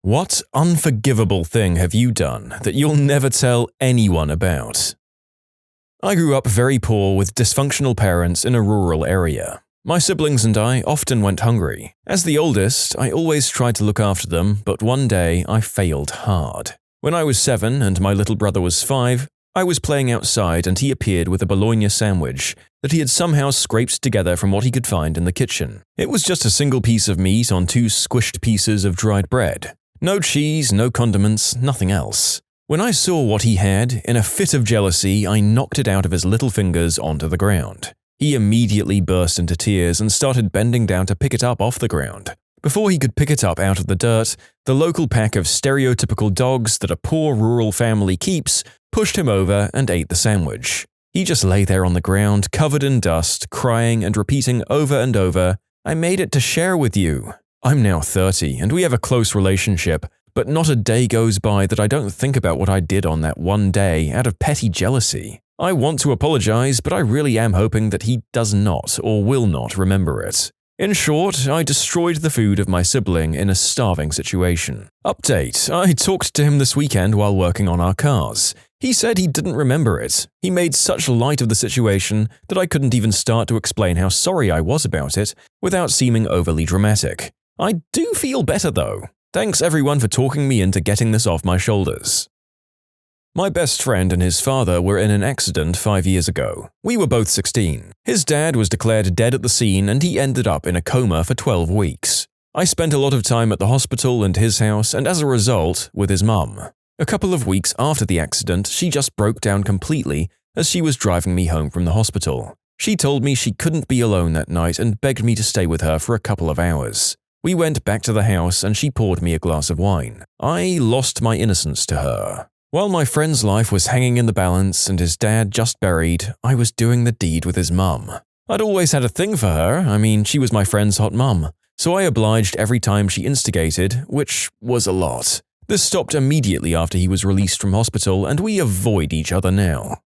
What unforgivable thing have you done that you'll never tell anyone about? I grew up very poor with dysfunctional parents in a rural area. My siblings and I often went hungry. As the oldest, I always tried to look after them, but one day I failed hard. When I was 7 and my little brother was 5, I was playing outside and he appeared with a bologna sandwich that he had somehow scraped together from what he could find in the kitchen. It was just a single piece of meat on 2 squished pieces of dried bread. No cheese, no condiments, nothing else. When I saw what he had, in a fit of jealousy, I knocked it out of his little fingers onto the ground. He immediately burst into tears and started bending down to pick it up off the ground. Before he could pick it up out of the dirt, the local pack of stereotypical dogs that a poor rural family keeps pushed him over and ate the sandwich. He just lay there on the ground, covered in dust, crying and repeating over and over, "I made it to share with you." I'm now 30 and we have a close relationship, but not a day goes by that I don't think about what I did on that one day out of petty jealousy. I want to apologize, but I really am hoping that he does not or will not remember it. In short, I destroyed the food of my sibling in a starving situation. Update: I talked to him this weekend while working on our cars. He said he didn't remember it. He made such light of the situation that I couldn't even start to explain how sorry I was about it without seeming overly dramatic. I do feel better though. Thanks everyone for talking me into getting this off my shoulders. My best friend and his father were in an accident 5 years ago. We were both 16. His dad was declared dead at the scene and he ended up in a coma for 12 weeks. I spent a lot of time at the hospital and his house and as a result, with his mum. A couple of weeks after the accident, she just broke down completely as she was driving me home from the hospital. She told me she couldn't be alone that night and begged me to stay with her for a couple of hours. We went back to the house and she poured me a glass of wine. I lost my innocence to her. While my friend's life was hanging in the balance and his dad just buried, I was doing the deed with his mum. I'd always had a thing for her. I mean, she was my friend's hot mum. So I obliged every time she instigated, which was a lot. This stopped immediately after he was released from hospital and we avoid each other now.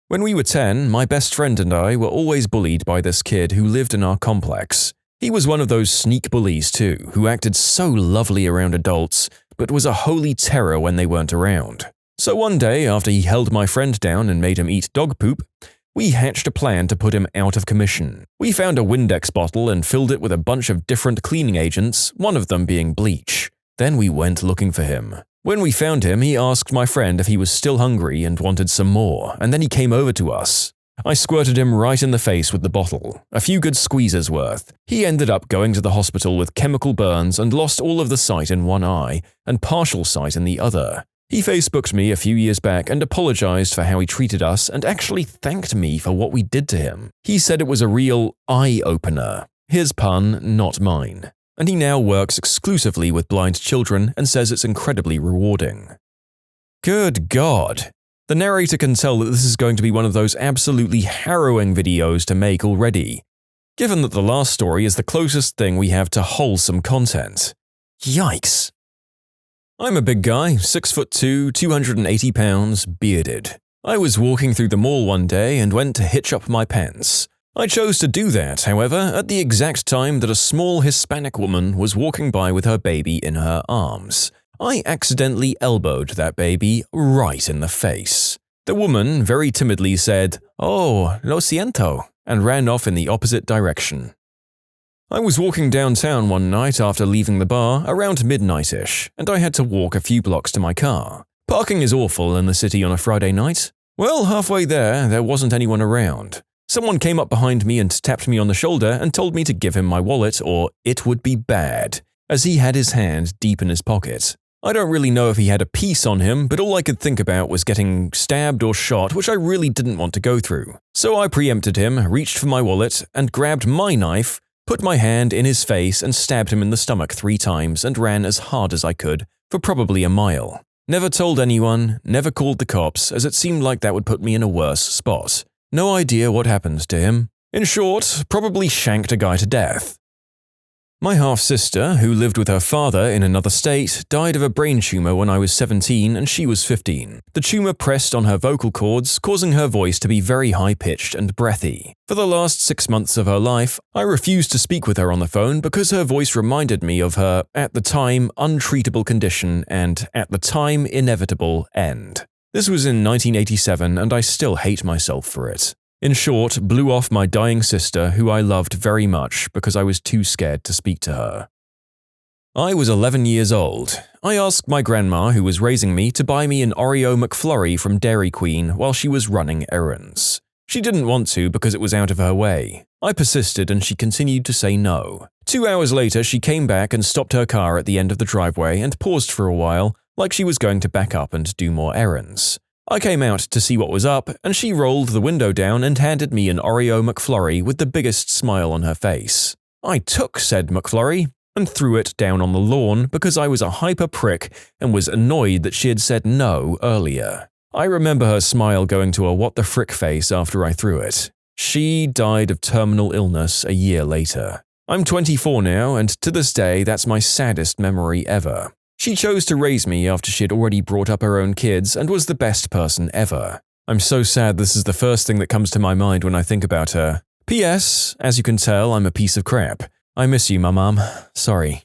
When we were 10, my best friend and I were always bullied by this kid who lived in our complex. He was one of those sneak bullies too, who acted so lovely around adults, but was a holy terror when they weren't around. So one day, after he held my friend down and made him eat dog poop, we hatched a plan to put him out of commission. We found a Windex bottle and filled it with a bunch of different cleaning agents, one of them being bleach. Then we went looking for him. When we found him, he asked my friend if he was still hungry and wanted some more, and then he came over to us. I squirted him right in the face with the bottle, a few good squeezes worth. He ended up going to the hospital with chemical burns and lost all of the sight in one eye and partial sight in the other. He Facebooked me a few years back and apologized for how he treated us and actually thanked me for what we did to him. He said it was a real eye-opener. His pun, not mine. And he now works exclusively with blind children and says it's incredibly rewarding. Good God! The narrator can tell that this is going to be one of those absolutely harrowing videos to make already, given that the last story is the closest thing we have to wholesome content. Yikes! I'm a big guy, 6'2", 280 pounds, bearded. I was walking through the mall one day and went to hitch up my pants. I chose to do that, however, at the exact time that a small Hispanic woman was walking by with her baby in her arms. I accidentally elbowed that baby right in the face. The woman very timidly said, "Oh, lo siento," and ran off in the opposite direction. I was walking downtown one night after leaving the bar around midnight-ish, and I had to walk a few blocks to my car. Parking is awful in the city on a Friday night. Well, halfway there wasn't anyone around. Someone came up behind me and tapped me on the shoulder and told me to give him my wallet or it would be bad, as he had his hand deep in his pocket. I don't really know if he had a piece on him, but all I could think about was getting stabbed or shot, which I really didn't want to go through. So I preempted him, reached for my wallet, and grabbed my knife, put my hand in his face and stabbed him in the stomach 3 times and ran as hard as I could for probably a mile. Never told anyone, never called the cops, as it seemed like that would put me in a worse spot. No idea what happened to him. In short, probably shanked a guy to death. My half-sister, who lived with her father in another state, died of a brain tumor when I was 17 and she was 15. The tumor pressed on her vocal cords, causing her voice to be very high-pitched and breathy. For the last 6 months of her life, I refused to speak with her on the phone because her voice reminded me of her, at the time, untreatable condition and, at the time, inevitable end. This was in 1987 and I still hate myself for it. In short, blew off my dying sister who I loved very much because I was too scared to speak to her. I was 11 years old. I asked my grandma, who was raising me, to buy me an Oreo McFlurry from Dairy Queen while she was running errands. She didn't want to because it was out of her way. I persisted and she continued to say no. 2 hours later, she came back and stopped her car at the end of the driveway and paused for a while, like she was going to back up and do more errands. I came out to see what was up, and she rolled the window down and handed me an Oreo McFlurry with the biggest smile on her face. I took said McFlurry and threw it down on the lawn because I was a hyper prick and was annoyed that she had said no earlier. I remember her smile going to a what the frick face after I threw it. She died of terminal illness a year later. I'm 24 now, and to this day that's my saddest memory ever. She chose to raise me after she had already brought up her own kids and was the best person ever. I'm so sad this is the first thing that comes to my mind when I think about her. P.S. As you can tell, I'm a piece of crap. I miss you, my mum. Sorry.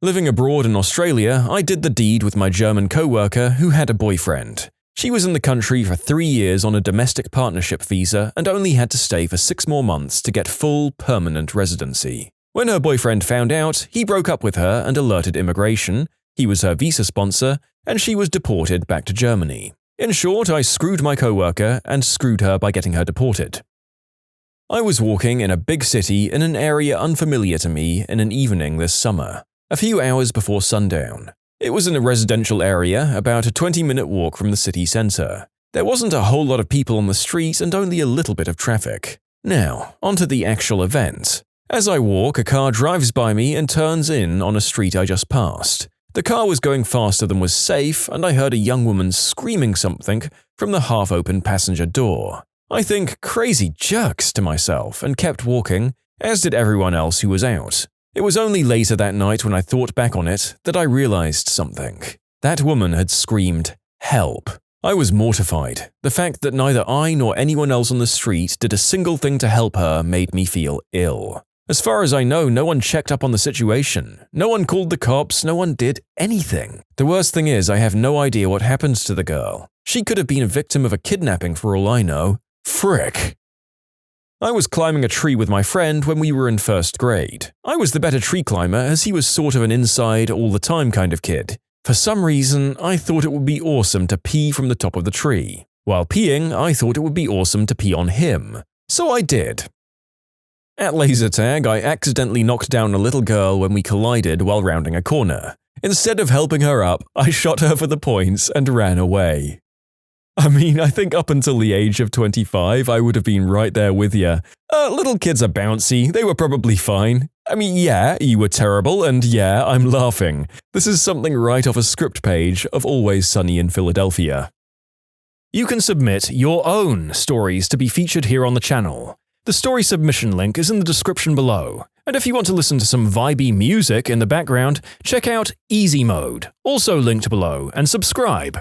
Living abroad in Australia, I did the deed with my German co-worker who had a boyfriend. She was in the country for 3 years on a domestic partnership visa and only had to stay for 6 more months to get full permanent residency. When her boyfriend found out, he broke up with her and alerted immigration, he was her visa sponsor, and she was deported back to Germany. In short, I screwed my co-worker and screwed her by getting her deported. I was walking in a big city in an area unfamiliar to me in an evening this summer, a few hours before sundown. It was in a residential area, about a 20-minute walk from the city centre. There wasn't a whole lot of people on the street and only a little bit of traffic. Now, onto the actual event. As I walk, a car drives by me and turns in on a street I just passed. The car was going faster than was safe, and I heard a young woman screaming something from the half-open passenger door. I think, crazy jerks to myself, and kept walking, as did everyone else who was out. It was only later that night when I thought back on it that I realized something. That woman had screamed, "Help." I was mortified. The fact that neither I nor anyone else on the street did a single thing to help her made me feel ill. As far as I know, no one checked up on the situation. No one called the cops, no one did anything. The worst thing is, I have no idea what happened to the girl. She could have been a victim of a kidnapping for all I know. Frick. I was climbing a tree with my friend when we were in first grade. I was the better tree climber as he was sort of an inside all the time kind of kid. For some reason, I thought it would be awesome to pee from the top of the tree. While peeing, I thought it would be awesome to pee on him. So I did. At laser tag, I accidentally knocked down a little girl when we collided while rounding a corner. Instead of helping her up, I shot her for the points and ran away. I mean, I think up until the age of 25, I would have been right there with ya. Little kids are bouncy, they were probably fine. I mean, yeah, you were terrible, and yeah, I'm laughing. This is something right off a script page of Always Sunny in Philadelphia. You can submit your own stories to be featured here on the channel. The story submission link is in the description below. And if you want to listen to some vibey music in the background, check out easymode, also linked below, and subscribe.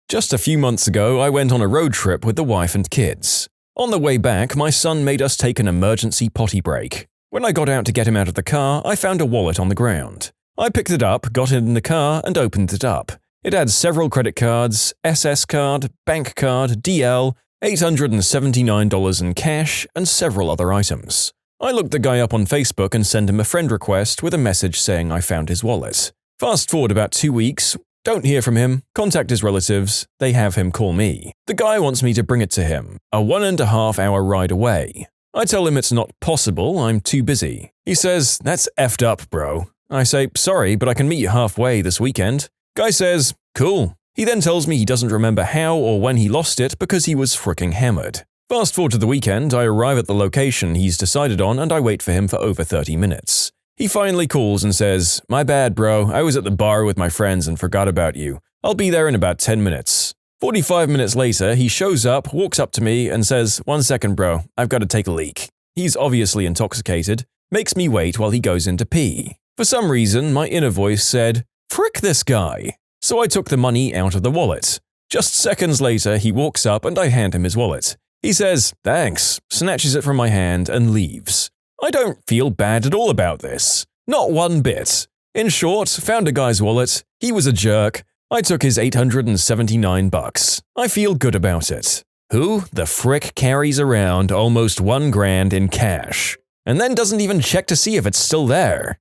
Just a few months ago, I went on a road trip with the wife and kids. On the way back, my son made us take an emergency potty break. When I got out to get him out of the car, I found a wallet on the ground. I picked it up, got in the car, and opened it up. It had several credit cards, SS card, bank card, DL, $879 in cash, and several other items. I looked the guy up on Facebook and sent him a friend request with a message saying I found his wallet. Fast forward about 2 weeks, don't hear from him, contact his relatives, they have him call me. The guy wants me to bring it to him, a 1.5 hour ride away. I tell him it's not possible, I'm too busy. He says, "That's effed up, bro." I say, "Sorry, but I can meet you halfway this weekend." Guy says, "Cool." He then tells me he doesn't remember how or when he lost it because he was fricking hammered. Fast forward to the weekend, I arrive at the location he's decided on and I wait for him for over 30 minutes. He finally calls and says, "My bad, bro, I was at the bar with my friends and forgot about you. I'll be there in about 10 minutes. 45 minutes later, he shows up, walks up to me and says, "1 second, bro, I've got to take a leak." He's obviously intoxicated. makes me wait while he goes in to pee. For some reason, my inner voice said, "Frick this guy." So I took the money out of the wallet. Just seconds later, he walks up and I hand him his wallet. He says, "Thanks," snatches it from my hand and leaves. I don't feel bad at all about this. Not one bit. In short, found a guy's wallet, he was a jerk, I took his $879. I feel good about it. Who the frick carries around almost $1,000 in cash, and then doesn't even check to see if it's still there?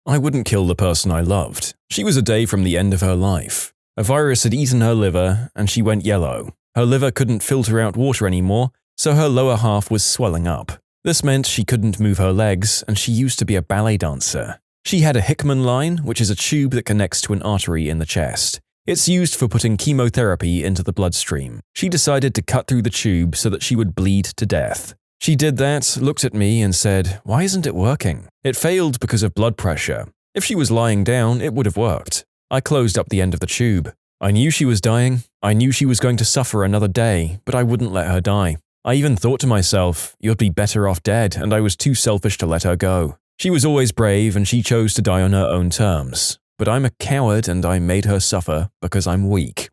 I wouldn't kill the person I loved. She was a day from the end of her life. A virus had eaten her liver, and she went yellow. Her liver couldn't filter out water anymore, so her lower half was swelling up. This meant she couldn't move her legs, and she used to be a ballet dancer. She had a Hickman line, which is a tube that connects to an artery in the chest. It's used for putting chemotherapy into the bloodstream. She decided to cut through the tube so that she would bleed to death. She did that, looked at me, and said, "Why isn't it working?" It failed because of blood pressure. If she was lying down, it would have worked. I closed up the end of the tube. I knew she was dying. I knew she was going to suffer another day, but I wouldn't let her die. I even thought to myself, you'd be better off dead, and I was too selfish to let her go. She was always brave, and she chose to die on her own terms. But I'm a coward, and I made her suffer because I'm weak.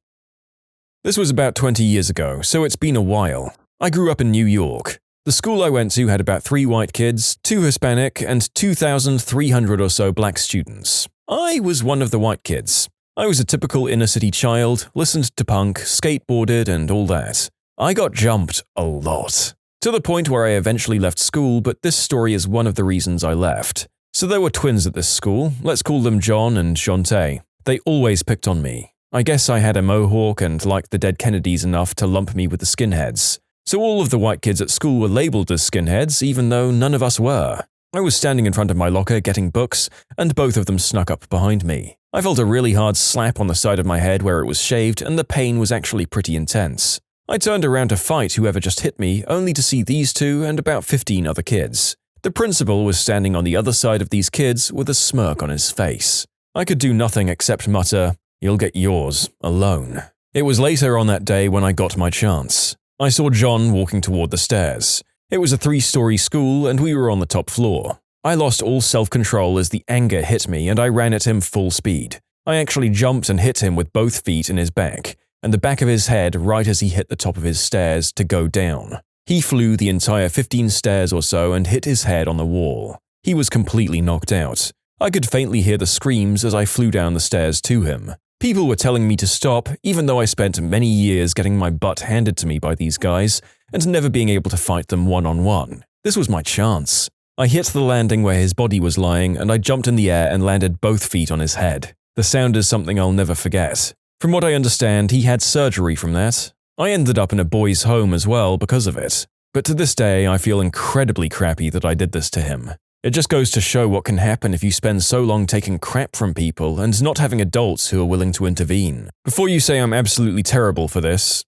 This was about 20 years ago, so it's been a while. I grew up in New York. The school I went to had about 3 white kids, 2 Hispanic, and 2,300 or so black students. I was one of the white kids. I was a typical inner-city child, listened to punk, skateboarded, and all that. I got jumped a lot. To the point where I eventually left school, but this story is one of the reasons I left. So there were twins at this school, let's call them John and Shantae. They always picked on me. I guess I had a mohawk and liked the dead Kennedys enough to lump me with the skinheads. So all of the white kids at school were labeled as skinheads, even though none of us were. I was standing in front of my locker getting books, and both of them snuck up behind me. I felt a really hard slap on the side of my head where it was shaved, and the pain was actually pretty intense. I turned around to fight whoever just hit me, only to see these two and about 15 other kids. The principal was standing on the other side of these kids with a smirk on his face. I could do nothing except mutter, "You'll get yours, alone." It was later on that day when I got my chance. I saw John walking toward the stairs. It was a 3-story school and we were on the top floor. I lost all self-control as the anger hit me and I ran at him full speed. I actually jumped and hit him with both feet in his back, and the back of his head right as he hit the top of his stairs to go down. He flew the entire 15 stairs or so and hit his head on the wall. He was completely knocked out. I could faintly hear the screams as I flew down the stairs to him. People were telling me to stop, even though I spent many years getting my butt handed to me by these guys and never being able to fight them one-on-one. This was my chance. I hit the landing where his body was lying and I jumped in the air and landed both feet on his head. The sound is something I'll never forget. From what I understand, he had surgery from that. I ended up in a boys' home as well because of it. But to this day, I feel incredibly crappy that I did this to him. It just goes to show what can happen if you spend so long taking crap from people and not having adults who are willing to intervene. Before you say I'm absolutely terrible for this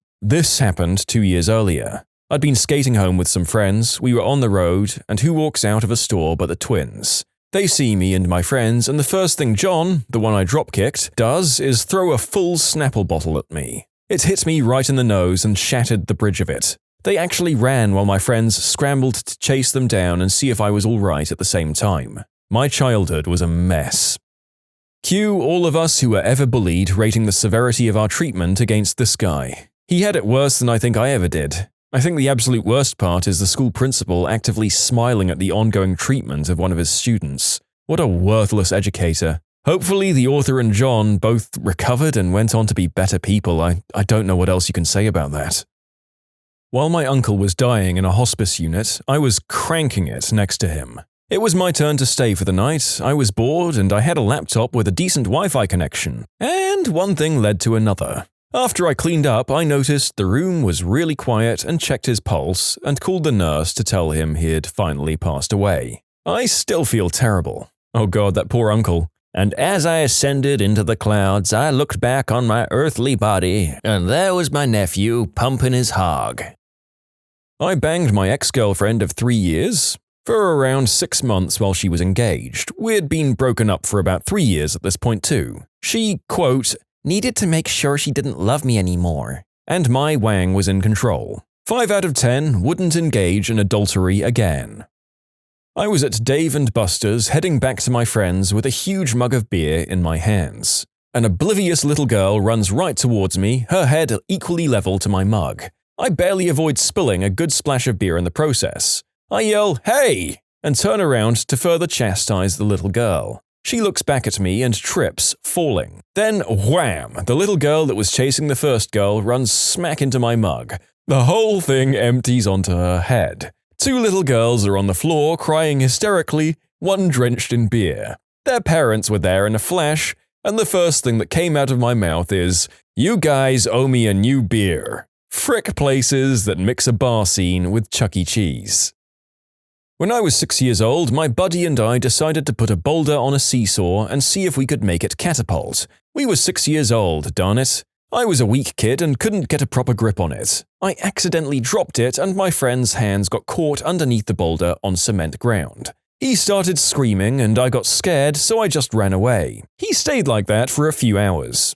happened 2 years earlier. I'd been skating home with some friends, we were on the road, and who walks out of a store but the twins? They see me and my friends, and the first thing John, the one I drop-kicked, does is throw a full Snapple bottle at me. It hit me right in the nose and shattered the bridge of it. They actually ran while my friends scrambled to chase them down and see if I was alright at the same time. My childhood was a mess. Cue all of us who were ever bullied rating the severity of our treatment against this guy. He had it worse than I think I ever did. I think the absolute worst part is the school principal actively smiling at the ongoing treatment of one of his students. What a worthless educator. Hopefully the author and John both recovered and went on to be better people. I don't know what else you can say about that. While my uncle was dying in a hospice unit, I was cranking it next to him. It was my turn to stay for the night, I was bored, and I had a laptop with a decent Wi-Fi connection. And one thing led to another. After I cleaned up, I noticed the room was really quiet and checked his pulse and called the nurse to tell him he had finally passed away. I still feel terrible. Oh god, that poor uncle. And as I ascended into the clouds, I looked back on my earthly body, and there was my nephew pumping his hog. I banged my ex-girlfriend of 3 years for around 6 months while she was engaged. We'd been broken up for about 3 years at this point too. She, quote, needed to make sure she didn't love me anymore. And my wang was in control. 5 out of 10 wouldn't engage in adultery again. I was at Dave & Buster's heading back to my friends with a huge mug of beer in my hands. An oblivious little girl runs right towards me, her head equally level to my mug. I barely avoid spilling a good splash of beer in the process. I yell, "Hey!" and turn around to further chastise the little girl. She looks back at me and trips, falling. Then, wham! The little girl that was chasing the first girl runs smack into my mug. The whole thing empties onto her head. Two little girls are on the floor crying hysterically, one drenched in beer. Their parents were there in a flash, and the first thing that came out of my mouth is, "You guys owe me a new beer." Frick places that mix a bar scene with Chuck E. Cheese. When I was 6 years old, my buddy and I decided to put a boulder on a seesaw and see if we could make it catapult. We were 6 years old, darn it. I was a weak kid and couldn't get a proper grip on it. I accidentally dropped it and my friend's hands got caught underneath the boulder on cement ground. He started screaming and I got scared, so I just ran away. He stayed like that for a few hours.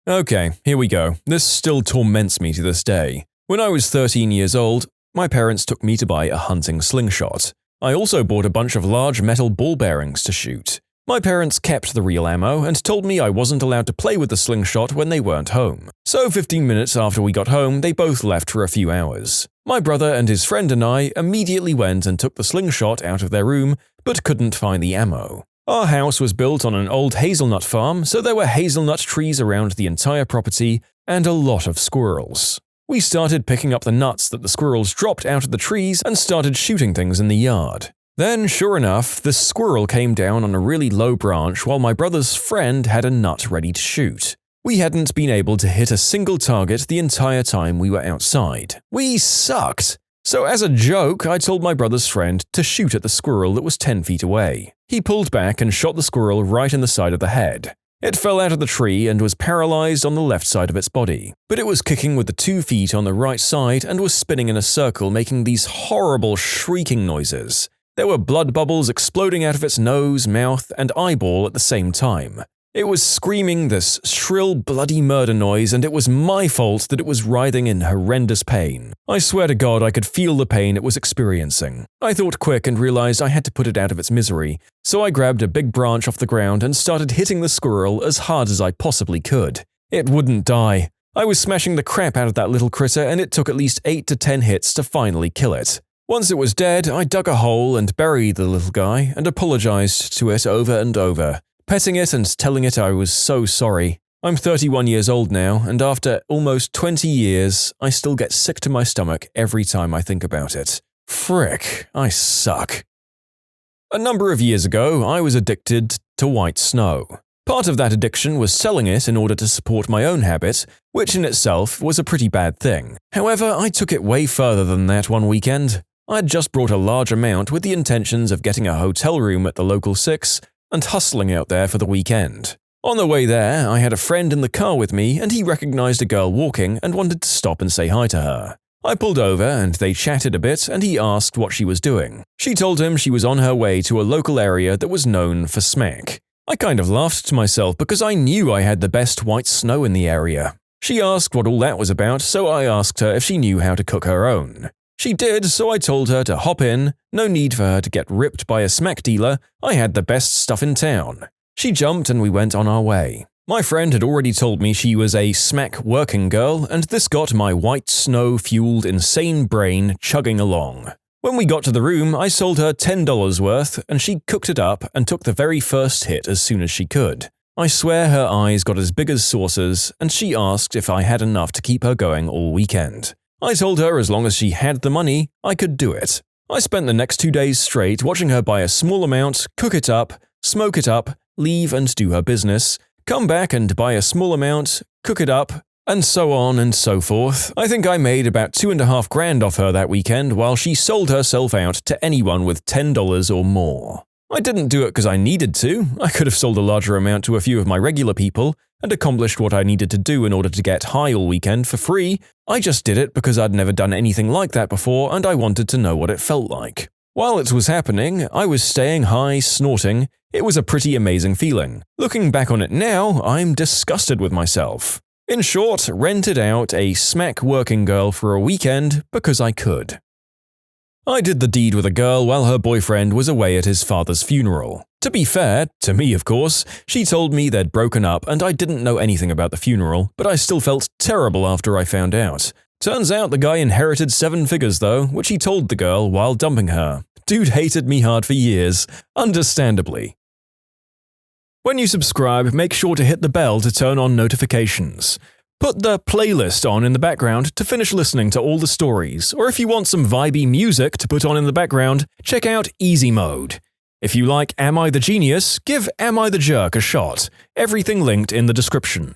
Okay, here we go. This still torments me to this day. When I was 13 years old, my parents took me to buy a hunting slingshot. I also bought a bunch of large metal ball bearings to shoot. My parents kept the real ammo and told me I wasn't allowed to play with the slingshot when they weren't home. So 15 minutes after we got home, they both left for a few hours. My brother and his friend and I immediately went and took the slingshot out of their room, but couldn't find the ammo. Our house was built on an old hazelnut farm, so there were hazelnut trees around the entire property and a lot of squirrels. We started picking up the nuts that the squirrels dropped out of the trees and started shooting things in the yard. Then, sure enough, the squirrel came down on a really low branch while my brother's friend had a nut ready to shoot. We hadn't been able to hit a single target the entire time we were outside. We sucked! So as a joke, I told my brother's friend to shoot at the squirrel that was 10 feet away. He pulled back and shot the squirrel right in the side of the head. It fell out of the tree and was paralyzed on the left side of its body, but it was kicking with the 2 feet on the right side and was spinning in a circle, making these horrible shrieking noises. There were blood bubbles exploding out of its nose, mouth, and eyeball at the same time. It was screaming this shrill, bloody murder noise, and it was my fault that it was writhing in horrendous pain. I swear to God I could feel the pain it was experiencing. I thought quick and realized I had to put it out of its misery, so I grabbed a big branch off the ground and started hitting the squirrel as hard as I possibly could. It wouldn't die. I was smashing the crap out of that little critter, and it took at least 8 to 10 hits to finally kill it. Once it was dead, I dug a hole and buried the little guy and apologized to it over and over, petting it and telling it I was so sorry. I'm 31 years old now, and after almost 20 years, I still get sick to my stomach every time I think about it. Frick, I suck. A number of years ago, I was addicted to white snow. Part of that addiction was selling it in order to support my own habit, which in itself was a pretty bad thing. However, I took it way further than that one weekend. I had just brought a large amount with the intentions of getting a hotel room at the local Six and hustling out there for the weekend. On the way there, I had a friend in the car with me and he recognized a girl walking and wanted to stop and say hi to her. I pulled over and they chatted a bit and he asked what she was doing. She told him she was on her way to a local area that was known for smack. I kind of laughed to myself because I knew I had the best white snow in the area. She asked what all that was about, so I asked her if she knew how to cook her own. She did, so I told her to hop in, no need for her to get ripped by a smack dealer, I had the best stuff in town. She jumped and we went on our way. My friend had already told me she was a smack working girl, and this got my white snow-fueled insane brain chugging along. When we got to the room, I sold her $10 worth, and she cooked it up and took the very first hit as soon as she could. I swear her eyes got as big as saucers, and she asked if I had enough to keep her going all weekend. I told her as long as she had the money, I could do it. I spent the next 2 days straight watching her buy a small amount, cook it up, smoke it up, leave and do her business, come back and buy a small amount, cook it up, and so on and so forth. I think I made about $2.5 grand off her that weekend while she sold herself out to anyone with $10 or more. I didn't do it because I needed to. I could have sold a larger amount to a few of my regular people and accomplished what I needed to do in order to get high all weekend for free. I just did it because I'd never done anything like that before and I wanted to know what it felt like. While it was happening, I was staying high, snorting. It was a pretty amazing feeling. Looking back on it now, I'm disgusted with myself. In short, rented out a smack working girl for a weekend because I could. I did the deed with a girl while her boyfriend was away at his father's funeral. To be fair, to me of course, she told me they'd broken up and I didn't know anything about the funeral, but I still felt terrible after I found out. Turns out the guy inherited 7 figures though, which he told the girl while dumping her. Dude hated me hard for years, understandably. When you subscribe, make sure to hit the bell to turn on notifications. Put the playlist on in the background to finish listening to all the stories, or if you want some vibey music to put on in the background, check out easymode. If you like Am I the Genius, give Am I the Jerk a shot. Everything linked in the description.